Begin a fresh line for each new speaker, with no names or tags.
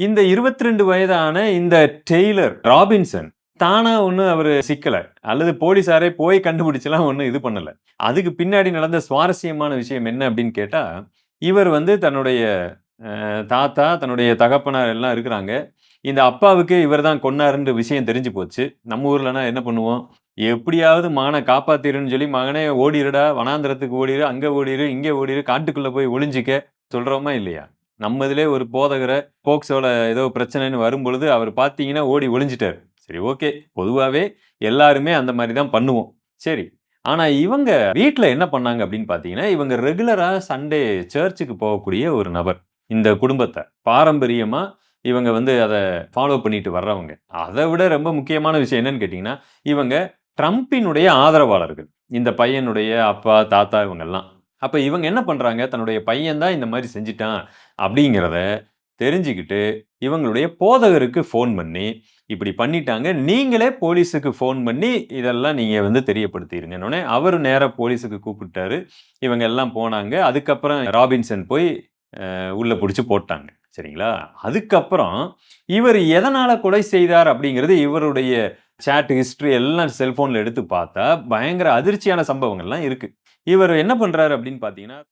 இந்த 22 வயதான இந்த டெய்லர் ராபின்சன் தானா ஒண்ணும் அவரு சிக்கல. அல்லது போலீஸாரே போய் கண்டுபிடிச்சுலாம் ஒண்ணும் இது பண்ணல. அதுக்கு பின்னாடி நடந்த சுவாரஸ்யமான விஷயம் என்ன அப்படின்னு கேட்டா, இவர் வந்து தன்னுடைய தாத்தா, தன்னுடைய தகப்பனார் எல்லாம் இருக்கிறாங்க. இந்த அப்பாவுக்கு இவர் தான் கொன்னாருன்ற விஷயம் தெரிஞ்சு போச்சு. நம்ம ஊர்லனா என்ன பண்ணுவோம்? எப்படியாவது மகன காப்பாத்திருன்னு சொல்லி, "மகனே ஓடிருடா, வனாந்தரத்துக்கு ஓடிரு, அங்க ஓடிரு, இங்க ஓடிரு, காட்டுக்குள்ள போய் ஒளிஞ்சுக்க" சொல்றோமா இல்லையா? நம்ம இதிலே ஒரு போதகர போக்சோல ஏதோ பிரச்சனைன்னு வரும்பொழுது, அவர் பார்த்தீங்கன்னா ஓடி ஒளிஞ்சுட்டாரு. சரி ஓகே. பொதுவாவே எல்லாருமே அந்த மாரி தான் பண்ணுவோம். சரி. ஆனா இவங்க வீட்ல என்ன பண்ணாங்க அப்படின்னு பார்த்தீங்கன்னா, இவங்க ரெகுலரா சண்டே சர்ச்சுக்கு போகக்கூடிய ஒரு நபர். இந்த குடும்பத்த. பாரம்பரியமா இவங்க வந்து அத ஃபாலோ பண்ணிட்டு வர்றவங்க. அத விட ரொம்ப முக்கியமான விஷயம் என்னன்னு கேட்டீங்கன்னா, இவங்க ட்ரம்பினுடைய ஆதரவாளர்கள். இந்த பையனுடைய அப்பா, தாத்தா இவங்கலாம். அப்ப இவங்க என்ன பண்றாங்க, தன்னுடைய பையன் தான் இந்த மாரி செஞ்சுட்டான் அப்படிங்கிறத தெரிஞ்சுக்கிட்டு, இவங்களுடைய போதகருக்கு ஃபோன் பண்ணி, "இப்படி பண்ணிட்டாங்க. நீங்களே போலீஸுக்கு ஃபோன் பண்ணி இதெல்லாம் நீங்க வந்து தெரியப்படுத்திருங்கன்னோனே, அவரு நேரா போலீஸுக்கு கூப்பிட்டாரு. இவங்க எல்லாம் போனாங்க. அதுக்கப்புறம் ராபின்சன் போய் உள்ள புடிச்சு போட்டாங்க. சரிங்களா? அதுக்கப்புறம் இவரு எதனால கொலை செய்தார் அப்படிங்கிறது இவருடைய சாட் ஹிஸ்டரி எல்லாம் செல்ஃபோன்ல எடுத்து பார்த்தா, பயங்கர அதிர்ச்சியான சம்பவங்கள்லாம் இருக்கு. இவரு என்ன பண்றாரு அப்படின்னு பார்த்தீங்கன்னா